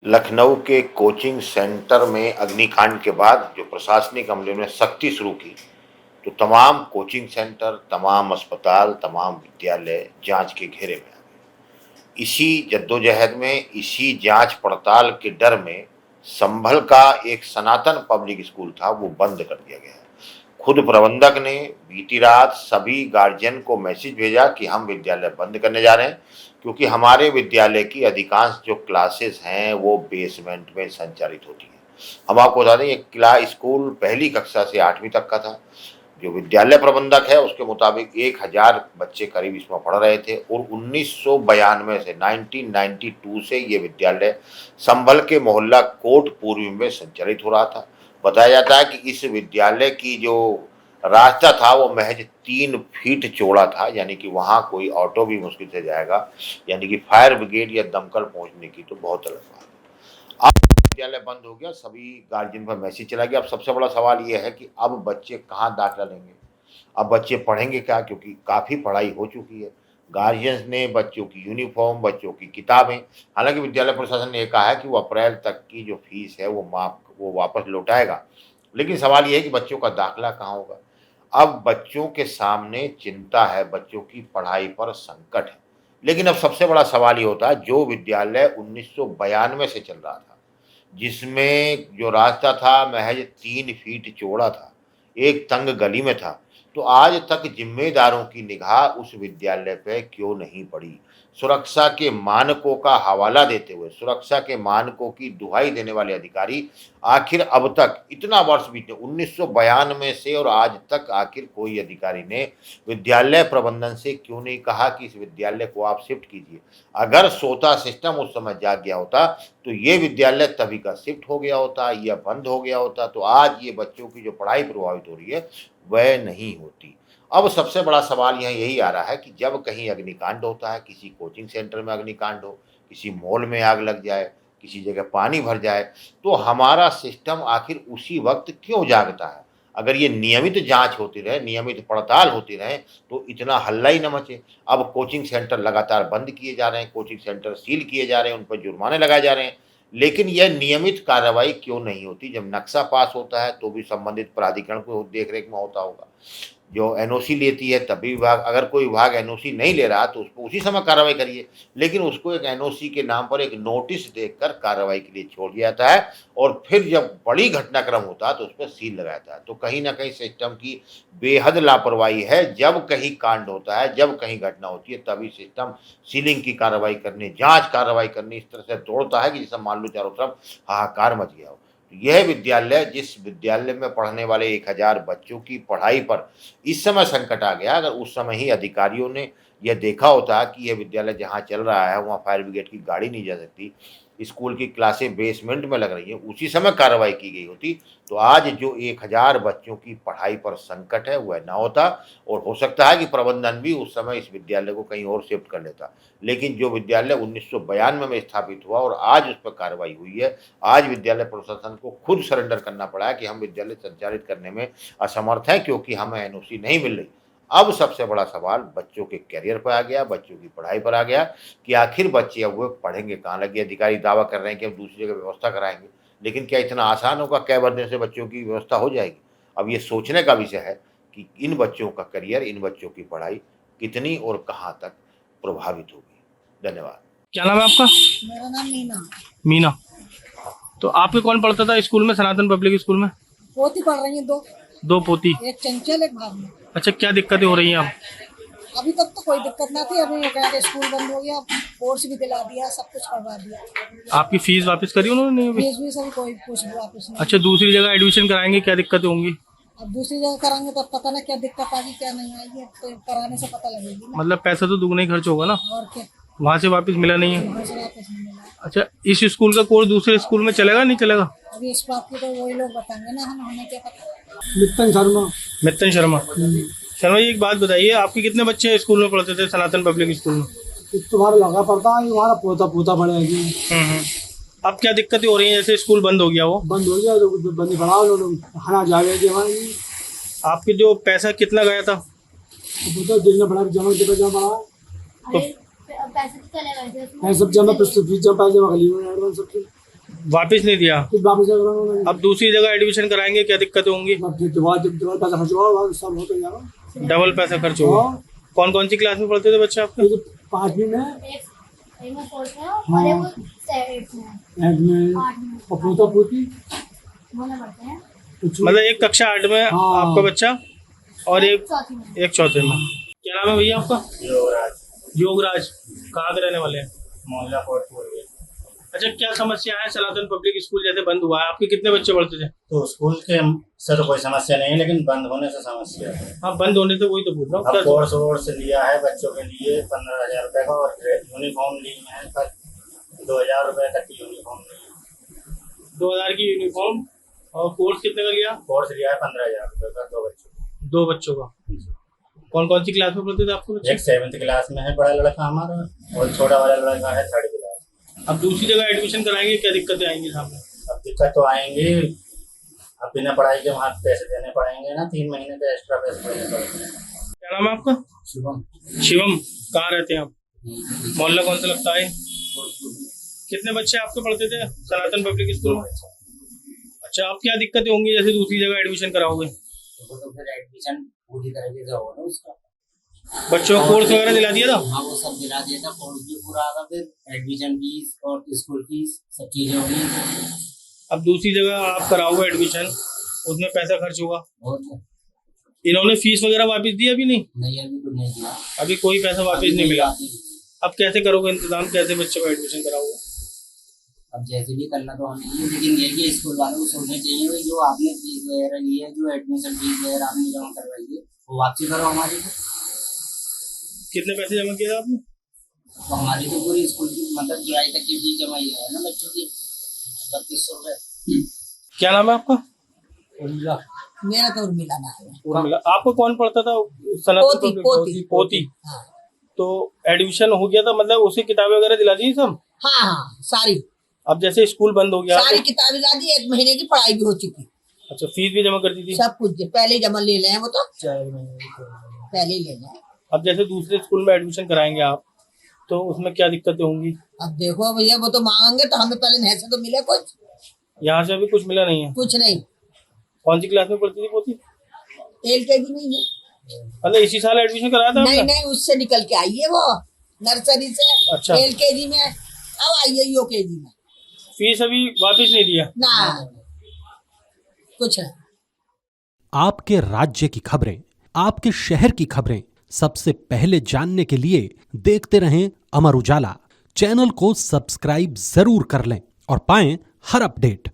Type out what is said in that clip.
लखनऊ के coaching centre में अग्निकांड के बाद जो प्रशासनिक अमले ने सख्ती शुरू की, तो तमाम कोचिंग सेंटर, तमाम अस्पताल, तमाम विद्यालय जांच के घेरे में आ गए। इसी जद्दोजहद में, इसी जांच पड़ताल के डर में संभल का एक सनातन पब्लिक स्कूल था, वो बंद कर दिया गया। खुद प्रबंधक ने बीती रात सभी गार्जियन को मैसेज भेजा कि हम विद्यालय बंद करने जा रहे हैं, क्योंकि हमारे विद्यालय की अधिकांश जो क्लासेस हैं वो बेसमेंट में संचालित होती हैं। हम आपको बता दें, ये स्कूल पहली कक्षा से 8वीं तक का था। जो विद्यालय प्रबंधक है उसके मुताबिक 1000 बच्चे करीब इसमें पढ़ रहे थे और 1992 से 1992 से ये विद्यालय संभल के मोहल्ला कोट पूर्वी में संचालित हो रहा था। बताया जाता है कि इस विद्यालय की जो रास्ता था वो महज 3 फीट चौड़ा था, यानी कि वहाँ कोई ऑटो भी मुश्किल से जाएगा, यानी कि फायर ब्रिगेड या दमकल पहुँचने की तो बहुत अलग बात। अब विद्यालय बंद हो गया, सभी गार्जियन पर मैसेज चला गया। अब सबसे बड़ा सवाल ये है कि अब बच्चे कहाँ दाखिला लेंगे, अब बच्चे पढ़ेंगे क्या, क्योंकि काफ़ी पढ़ाई हो चुकी है। गार्जियंस ने बच्चों की यूनिफॉर्म, बच्चों की किताबें, हालांकि विद्यालय प्रशासन ने यह कहा है कि वो अप्रैल तक की जो फीस है वो वापस लौटाएगा, लेकिन सवाल ये है कि बच्चों का दाखिला कहाँ होगा। अब बच्चों के सामने चिंता है, बच्चों की पढ़ाई पर संकट है। लेकिन अब सबसे बड़ा सवाल ये होता है, जो विद्यालय 1992 से चल रहा था, जिसमें जो रास्ता था महज 3 फीट चौड़ा था, एक तंग गली में था, तो आज तक जिम्मेदारों की निगाह उस विद्यालय पे क्यों नहीं पड़ी। सुरक्षा के मानकों का हवाला देते हुए, सुरक्षा के मानकों की दुहाई देने वाले अधिकारी आखिर अब तक इतना वर्ष बीते 1992 से और आज तक आखिर कोई अधिकारी ने विद्यालय प्रबंधन से क्यों नहीं कहा कि इस विद्यालय को आप शिफ्ट कीजिए। अगर सोता सिस्टम उस समय जाग गया होता तो ये विद्यालय तभी का शिफ्ट हो गया होता या बंद हो गया होता, तो आज ये बच्चों की जो पढ़ाई प्रभावित हो रही है वह नहीं होती। अब सबसे बड़ा सवाल यहाँ यही आ रहा है कि जब कहीं अग्निकांड होता है, किसी कोचिंग सेंटर में अग्निकांड हो, किसी मॉल में आग लग जाए, किसी जगह पानी भर जाए, तो हमारा सिस्टम आखिर उसी वक्त क्यों जागता है। अगर ये नियमित जांच होती रहे, नियमित पड़ताल होती रहे, तो इतना हल्ला ही न मचे। अब कोचिंग सेंटर लगातार बंद किए जा रहे हैं, कोचिंग सेंटर सील किए जा रहे हैं, उन पर जुर्माने लगाए जा रहे हैं, लेकिन यह नियमित कार्रवाई क्यों नहीं होती। जब नक्शा पास होता है तो भी संबंधित प्राधिकरण को देखरेख में होता होगा, जो एनओसी लेती है तब भी विभाग, अगर कोई विभाग एनओसी नहीं ले रहा तो उसको उसी समय कार्रवाई करिए, लेकिन उसको एक एनओसी के नाम पर एक नोटिस देकर कार्रवाई के लिए छोड़ दिया जाता है और फिर जब बड़ी घटनाक्रम होता है तो उस पर सील लगाया जाता है। तो कहीं ना कहीं सिस्टम की बेहद लापरवाही है। जब कहीं कांड होता है, जब कहीं घटना होती है, तभी सिस्टम सीलिंग की कार्रवाई करने, जांच कार्रवाई करने इस तरह से दौड़ता है कि जैसे मान लो चारों तरफ हाहाकार मच गया हो। यह विद्यालय, जिस विद्यालय में पढ़ने वाले 1000 बच्चों की पढ़ाई पर इस समय संकट आ गया, अगर उस समय ही अधिकारियों ने यह देखा होता कि यह विद्यालय जहाँ चल रहा है वहाँ फायर ब्रिगेड की गाड़ी नहीं जा सकती, स्कूल की क्लासें बेसमेंट में लग रही हैं, उसी समय कार्रवाई की गई होती, तो आज जो 1000 बच्चों की पढ़ाई पर संकट है वह ना होता और हो सकता है कि प्रबंधन भी उस समय इस विद्यालय को कहीं और शिफ्ट कर लेता। लेकिन जो विद्यालय 1992 में स्थापित हुआ और आज उस पर कार्रवाई हुई है, आज विद्यालय प्रशासन को खुद सरेंडर करना पड़ा है कि हम विद्यालय संचालित करने में असमर्थ हैं, क्योंकि हमें एनओसी नहीं मिल रही। अब सबसे बड़ा सवाल बच्चों के करियर पर आ गया, बच्चों की पढ़ाई पर आ गया कि आखिर बच्चे अब वो पढ़ेंगे कहाँ। लगे अधिकारी दावा कर रहे हैं कि हम दूसरी जगह व्यवस्था कराएंगे, लेकिन क्या इतना आसान होगा? कै भर दिन से बच्चों की व्यवस्था हो जाएगी? अब ये सोचने का विषय है कि इन बच्चों का करियर, इन बच्चों की पढ़ाई कितनी और कहाँ तक प्रभावित होगी। धन्यवाद। क्या नाम है आपका? मेरा नाम मीना। मीना। तो आपके कौन पढ़ता था स्कूल में, सनातन पब्लिक स्कूल में? पोती पढ़ रही है, दो पोती। एक चंचल, एक भावना। अच्छा, क्या दिक्कतें हो रही हैं अब? अभी तक तो कोई दिक्कत ना थी, अभी कह के स्कूल बंद हो गया, कोर्स भी दिला दिया, सब कुछ करवा दिया। आपकी फीस वापस करी उन्होंने? नहीं अभी? फीस भी सभी कोई कुछ भी वापस नहीं। अच्छा, दूसरी जगह एडमिशन कराएंगे, क्या दिक्कतें होंगी? अब दूसरी जगह कराएंगे तो पता ना क्या दिक्कत आएगी क्या नहीं आएगी, तो कराने से पता लगेगी ना। मतलब पैसा तो दुगना ही खर्च होगा ना? और क्या, वहाँ से वापस मिला नहीं है? वहाँ से वापस नहीं मिला। अच्छा, इस स्कूल का कोर्स दूसरे स्कूल में चलेगा नहीं चलेगा? अभी इस बात की तो वही लोग बताएंगे ना, हमें क्या पता। मित्तन शर्मा। मित्तन शर्मा। शर्मा जी, एक बात बताइए, आपके कितने बच्चे स्कूल में पढ़ते थे, सनातन पब्लिक स्कूल में? तुम्हारा लगा पड़ता है, हमारा पोता पोता पड़ेगी। अब क्या दिक्कतें हो रही हैं? जैसे स्कूल बंद हो गया, वो बंद हो गया तो बंद पड़ा लोग खाना जा रहे थे हमारी। आपके जो पैसा कितना गया था? तो दिन में बड़ा जमा पड़ा तो पैसे तो चले गए थे उसमें। है, सब जमा, फीस जमा, पैसे एडवांस सब। वापस नहीं दिया। फिर वापस कराना अब दूसरी जगह एडमिशन कराएंगे, क्या दिक्कतें होंगी? फिर दोबारा जब दोबारा पैसा खर्च हुआ सब हो तो जाएगा। डबल पैसा खर्च होगा। हाँ। कौन कौन सी क्लास में पढ़ते थे बच्चे आपके? एक 5वीं में, एक में 4th में और एक वो 8th में 8 में, 8 में और पोता पोती वो में पढ़ते हैं। कुछ मतलब एक कक्षा 8 में हाँ। आपका बच्चा और एक चौथी में एक चौथे में। क्या नाम है भैया आपका? योगराज योगराज। कहाँ के रहने वाले हैं? मोहल्ला कोटपुर में। अच्छा, क्या समस्या है? सनातन पब्लिक स्कूल जैसे बंद हुआ है, आपके कितने बच्चे पढ़ते थे? तो स्कूल के से तो कोई समस्या नहीं है, लेकिन बंद होने से समस्या है। हाँ, बंद होने से वही तो पूछ रहा हूँ। अब क्या कोर्स वोर्स लिया है बच्चों के लिए 15,000 रुपए का, और यूनिफॉर्म ली है पर 2,000 रुपए तक की यूनिफॉर्म ली है। 2000 की यूनिफॉर्म और कोर्स कितने का लिया? कोर्स लिया है 15,000 रुपए का, 2 बच्चों का। 2 बच्चों का। कौन कौन सी क्लास में पढ़ते थे आपके बच्चे? एक 7th क्लास में है बड़ा लड़का हमारा, और छोटा वाला लड़का है 3rd क्लास। अब दूसरी जगह एडमिशन कराएंगे, क्या दिक्कतें आएंगी सामने? अब दिक्कत तो आएंगी, अब बिना पढ़ाई के वहाँ पैसे देने पड़ेंगे ना, 3 महीने के एक्स्ट्रा पैसे देने पड़ेंगे। क्या नाम है आपका? शुभम। शिवम। कहाँ रहते हैं आप? मोहल्ला कौन सा लगता है? कितने बच्चे आपके पढ़ते थे सनातन पब्लिक स्कूल में? अच्छा, अब क्या दिक्कतें होंगी जैसे दूसरी जगह एडमिशन कराओगे? तो फिर एडमिशन पूरी तरीके से होगा ना उसका। बच्चों को कोर्स वगैरह दिला दिया था? हाँ, वो सब दिला दिया था, कोर्स भी पूरा आ था, फिर एडमिशन फीस और स्कूल फीस सब चीजें होंगी। अब दूसरी जगह आप कराओगे एडमिशन, उसमें पैसा खर्च होगा। बहुत इन्होंने फीस वगैरह वापस दी अभी नहीं? नहीं, अभी कुछ नहीं दिया। अभी कोई पैसा वापस नहीं मिला। अब कैसे करोगे इंतजाम, कैसे बच्चे को एडमिशन कराओगे? अब जैसे भी करना तो हमें ही, लेकिन ये कि स्कूल वालों को सोचना चाहिए भाई, जो आपने फीस वगैरह ली है, जो एडमिशन फीस वगैरह आपने जमा करवाई है, वो वापसी करो हमारी। कितने पैसे जमा किए थे आपने? तो हमारी तो पूरी स्कूल की मतलब जुलाई तक की फीस जमा ही है ना बच्चों की, 3200 रुपये। क्या नाम है आपका? मेरा तो उर्मिला नाम है। उर्मिला। आपको कौन पढ़ता था सनातन पोती, पब्लिक? पोती। पोती। हाँ तो एडमिशन हो गया था, मतलब उसे किताबें वगैरह दिला दी सब? हाँ हाँ, सारी अब जैसे स्कूल बंद हो गया सारी तो, किताबें ला दी, 1 महीने की पढ़ाई भी हो चुकी। अच्छा, फीस भी जमा कर दी थी? सब कुछ पहले ही जमा ले लें, वो तो पहले ही ले लें। अब जैसे दूसरे स्कूल में एडमिशन कराएंगे आप, तो उसमें क्या दिक्कतें होंगी? अब देखो भैया, वो तो मांगेंगे तो हमें पहले नहीं से तो मिले कुछ। यहाँ से अभी कुछ मिला नहीं है? कुछ नहीं। कौन सी क्लास में पढ़ती थी पोती? LKG नहीं है। मतलब इसी साल एडमिशन कराया था नहीं आपने? नहीं, उससे निकल के आई है वो, नर्सरी से। अच्छा। LKG में अब आई है UKG में। फीस अभी वापस नहीं दिया? ना कुछ नहीं। आपके राज्य की खबरें, आपके शहर की खबरें सबसे पहले जानने के लिए देखते रहें अमर उजाला। चैनल को सब्सक्राइब जरूर कर लें और पाएं हर अपडेट।